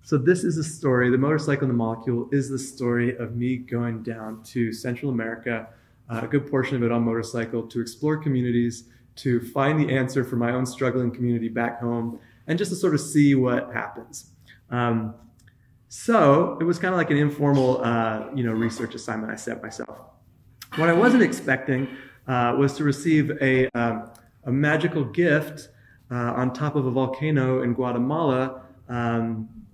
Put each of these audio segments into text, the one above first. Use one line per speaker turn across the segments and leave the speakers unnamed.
So this is a story, the motorcycle and the molecule is the story of me going down to Central America, a good portion of it on motorcycle, to explore communities, to find the answer for my own struggling community back home, and just to sort of see what happens. So it was kind of like an informal, research assignment I set myself. What I wasn't expecting was to receive a magical gift on top of a volcano in Guatemala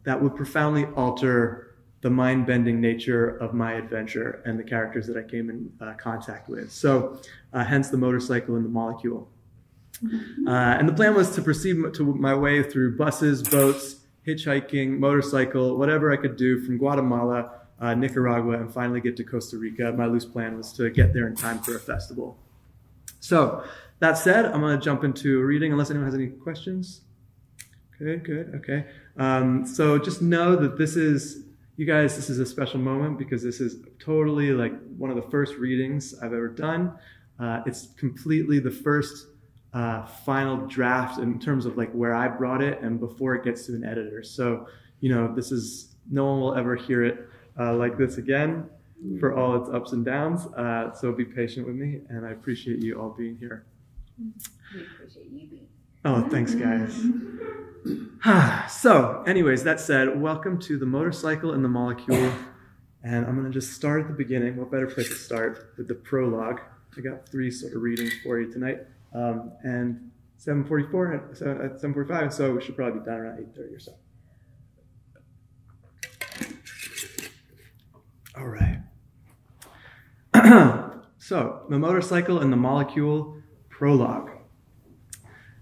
that would profoundly alter the mind-bending nature of my adventure and the characters that I came in contact with. So hence the motorcycle and the molecule. And the plan was to proceed to my way through buses, boats, hitchhiking, motorcycle, whatever I could do from Guatemala, Nicaragua, and finally get to Costa Rica. My loose plan was to get there in time for a festival. So that said, I'm going to jump into reading unless anyone has any questions. Okay, good, okay. So just know that this is a special moment because this is totally like one of the first readings I've ever done. It's completely the first final draft in terms of like where I brought it and before it gets to an editor. So, no one will ever hear it like this again for all its ups and downs. So be patient with me, and I appreciate you all being here.
We appreciate you being here.
Oh, thanks, guys. So, anyways, that said, welcome to the motorcycle and the molecule. And I'm going to just start at the beginning. What better place to start with the prologue? I got 3 sort of readings for you tonight. And 7:44 at 7:45, so we should probably be done around 8:30 or so. All right. So, the motorcycle and the molecule prologue.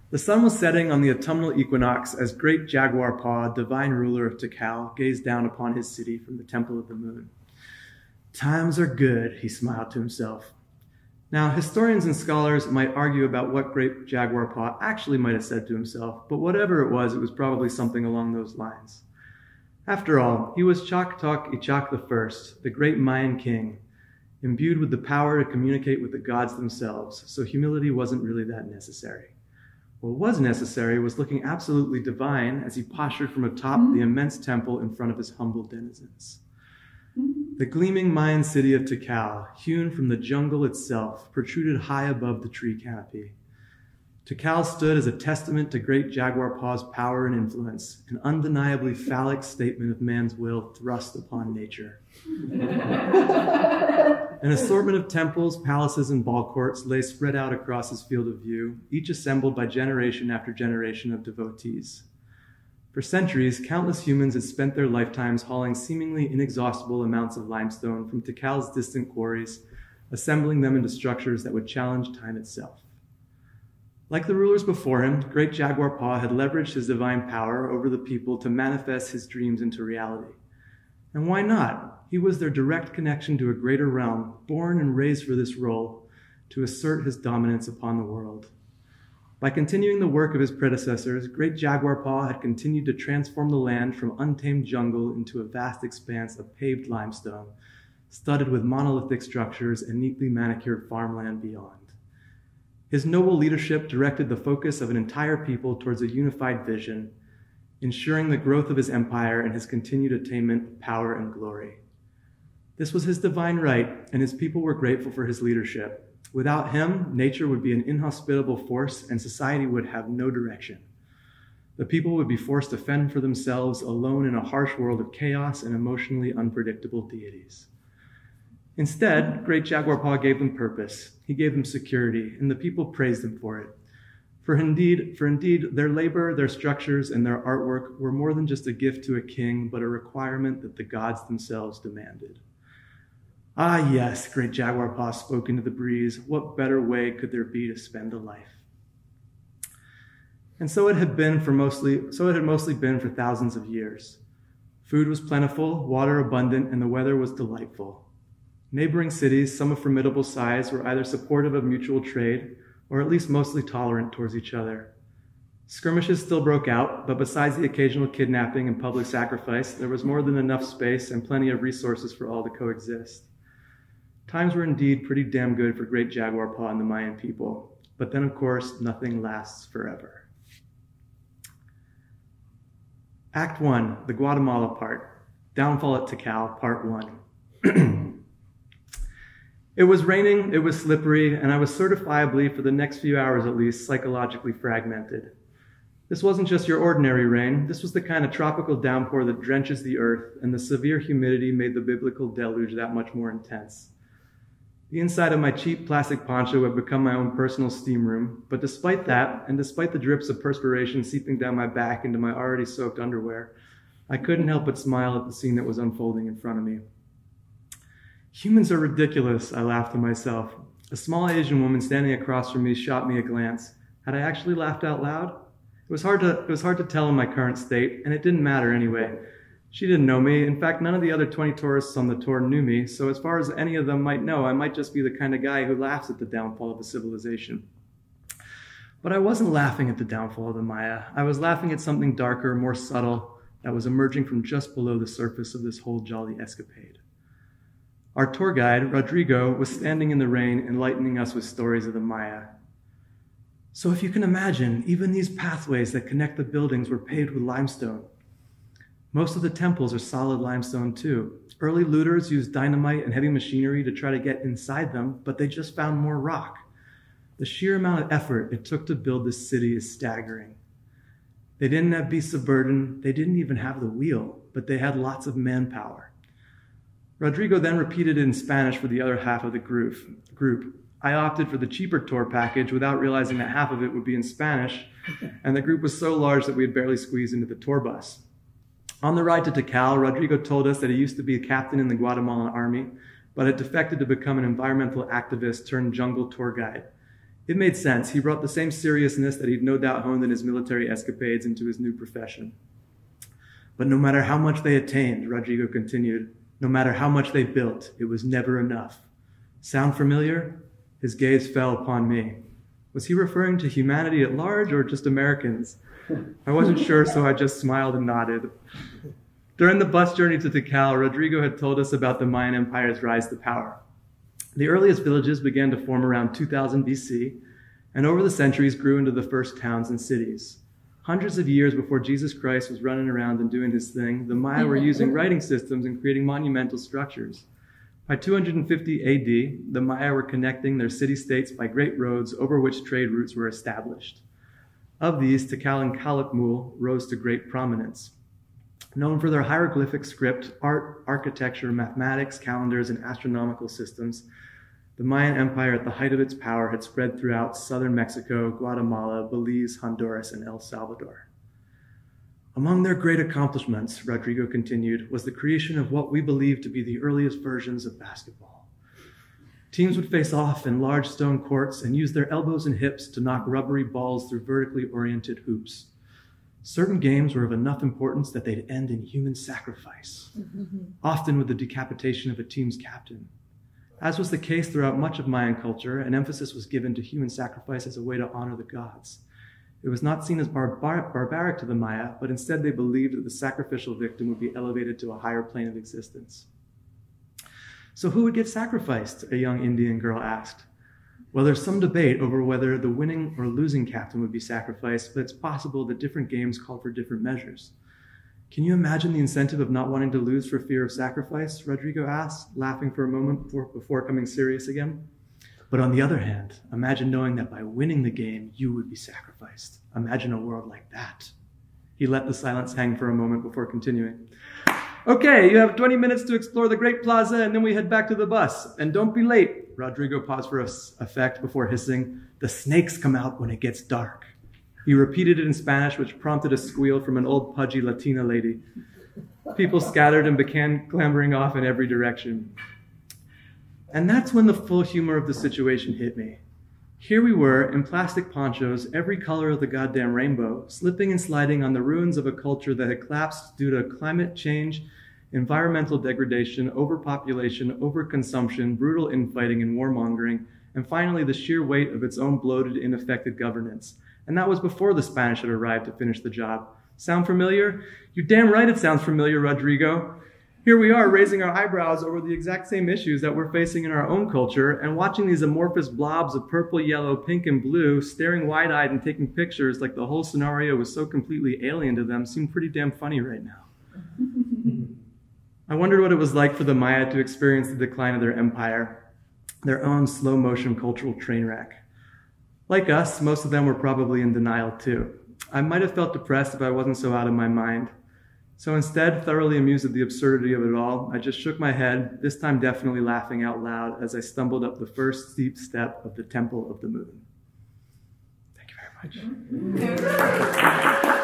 The sun was setting on the autumnal equinox as great Jaguar Paw, divine ruler of Tikal, gazed down upon his city from the temple of the moon. Times are good, he smiled to himself. Now, historians and scholars might argue about what great Jaguar Paw actually might have said to himself, but whatever it was probably something along those lines. After all, he was Choctaw Ichak I, the great Mayan king, imbued with the power to communicate with the gods themselves, so humility wasn't really that necessary. What was necessary was looking absolutely divine as he postured from atop the immense temple in front of his humble denizens. The gleaming Mayan city of Tikal, hewn from the jungle itself, protruded high above the tree canopy. Tikal stood as a testament to great Jaguar Paw's power and influence, an undeniably phallic statement of man's will thrust upon nature. An assortment of temples, palaces, and ball courts lay spread out across his field of view, each assembled by generation after generation of devotees. For centuries, countless humans had spent their lifetimes hauling seemingly inexhaustible amounts of limestone from Tikal's distant quarries, assembling them into structures that would challenge time itself. Like the rulers before him, great Jaguar Paw had leveraged his divine power over the people to manifest his dreams into reality. And why not? He was their direct connection to a greater realm, born and raised for this role, to assert his dominance upon the world. By continuing the work of his predecessors, great Jaguar Paw had continued to transform the land from untamed jungle into a vast expanse of paved limestone, studded with monolithic structures and neatly manicured farmland beyond. His noble leadership directed the focus of an entire people towards a unified vision, ensuring the growth of his empire and his continued attainment of power and glory. This was his divine right, and his people were grateful for his leadership. Without him, nature would be an inhospitable force and society would have no direction. The people would be forced to fend for themselves alone in a harsh world of chaos and emotionally unpredictable deities. Instead, great Jaguar Paw gave them purpose. He gave them security, and the people praised him for it. For indeed, their labor, their structures, and their artwork were more than just a gift to a king, but a requirement that the gods themselves demanded. Ah, yes, great Jaguar Paw spoke into the breeze. What better way could there be to spend a life? And so it had mostly been for thousands of years. Food was plentiful, water abundant, and the weather was delightful. Neighboring cities, some of formidable size, were either supportive of mutual trade or at least mostly tolerant towards each other. Skirmishes still broke out, but besides the occasional kidnapping and public sacrifice, there was more than enough space and plenty of resources for all to coexist. Times were indeed pretty damn good for great Jaguar Paw and the Mayan people, but then, of course, nothing lasts forever. Act 1, the Guatemala part. Downfall at Tikal, part 1. It was raining, it was slippery, and I was certifiably, for the next few hours at least, psychologically fragmented. This wasn't just your ordinary rain. This was the kind of tropical downpour that drenches the earth, and the severe humidity made the biblical deluge that much more intense. The inside of my cheap plastic poncho had become my own personal steam room, but despite that, and despite the drips of perspiration seeping down my back into my already soaked underwear, I couldn't help but smile at the scene that was unfolding in front of me. Humans are ridiculous, I laughed to myself. A small Asian woman standing across from me shot me a glance. Had I actually laughed out loud? It was hard to tell in my current state, and it didn't matter anyway. She didn't know me. In fact, none of the other 20 tourists on the tour knew me, so as far as any of them might know, I might just be the kind of guy who laughs at the downfall of a civilization. But I wasn't laughing at the downfall of the Maya. I was laughing at something darker, more subtle, that was emerging from just below the surface of this whole jolly escapade. Our tour guide, Rodrigo, was standing in the rain, enlightening us with stories of the Maya. So if you can imagine, even these pathways that connect the buildings were paved with limestone. Most of the temples are solid limestone too. Early looters used dynamite and heavy machinery to try to get inside them, but they just found more rock. The sheer amount of effort it took to build this city is staggering. They didn't have beasts of burden, they didn't even have the wheel, but they had lots of manpower. Rodrigo then repeated it in Spanish for the other half of the group. I opted for the cheaper tour package without realizing that half of it would be in Spanish, and the group was so large that we had barely squeezed into the tour bus. On the ride to Tikal, Rodrigo told us that he used to be a captain in the Guatemalan army, but had defected to become an environmental activist turned jungle tour guide. It made sense. He brought the same seriousness that he'd no doubt honed in his military escapades into his new profession. But no matter how much they attained, Rodrigo continued, no matter how much they built, it was never enough. Sound familiar? His gaze fell upon me. Was he referring to humanity at large or just Americans? I wasn't sure, so I just smiled and nodded. During the bus journey to Tikal, Rodrigo had told us about the Mayan Empire's rise to power. The earliest villages began to form around 2000 BC, and over the centuries grew into the first towns and cities. Hundreds of years before Jesus Christ was running around and doing his thing, the Maya were using writing systems and creating monumental structures. By 250 AD, the Maya were connecting their city-states by great roads over which trade routes were established. Of these, Tikal and Calakmul rose to great prominence. Known for their hieroglyphic script, art, architecture, mathematics, calendars, and astronomical systems, the Mayan Empire at the height of its power had spread throughout southern Mexico, Guatemala, Belize, Honduras, and El Salvador. Among their great accomplishments, Rodrigo continued, was the creation of what we believe to be the earliest versions of basketball. Teams would face off in large stone courts and use their elbows and hips to knock rubbery balls through vertically oriented hoops. Certain games were of enough importance that they'd end in human sacrifice, often with the decapitation of a team's captain. As was the case throughout much of Mayan culture, an emphasis was given to human sacrifice as a way to honor the gods. It was not seen as barbaric to the Maya, but instead they believed that the sacrificial victim would be elevated to a higher plane of existence. So who would get sacrificed? A young Indian girl asked. Well, there's some debate over whether the winning or losing captain would be sacrificed, but it's possible that different games call for different measures. Can you imagine the incentive of not wanting to lose for fear of sacrifice? Rodrigo asked, laughing for a moment before becoming serious again. But on the other hand, imagine knowing that by winning the game, you would be sacrificed. Imagine a world like that. He let the silence hang for a moment before continuing. Okay, you have 20 minutes to explore the Great Plaza, and then we head back to the bus. And don't be late. Rodrigo paused for effect before hissing, the snakes come out when it gets dark. He repeated it in Spanish, which prompted a squeal from an old pudgy Latina lady. People scattered and began clambering off in every direction. And that's when the full humor of the situation hit me. Here we were, in plastic ponchos, every color of the goddamn rainbow, slipping and sliding on the ruins of a culture that had collapsed due to climate change, environmental degradation, overpopulation, overconsumption, brutal infighting and warmongering, and finally the sheer weight of its own bloated, ineffective governance. And that was before the Spanish had arrived to finish the job. Sound familiar? You're damn right it sounds familiar, Rodrigo. Here we are raising our eyebrows over the exact same issues that we're facing in our own culture and watching these amorphous blobs of purple, yellow, pink, and blue staring wide-eyed and taking pictures like the whole scenario was so completely alien to them seem pretty damn funny right now. I wondered what it was like for the Maya to experience the decline of their empire, their own slow-motion cultural train wreck. Like us, most of them were probably in denial too. I might have felt depressed if I wasn't so out of my mind. So instead, thoroughly amused at the absurdity of it all, I just shook my head, this time definitely laughing out loud as I stumbled up the first steep step of the Temple of the Moon. Thank you very much.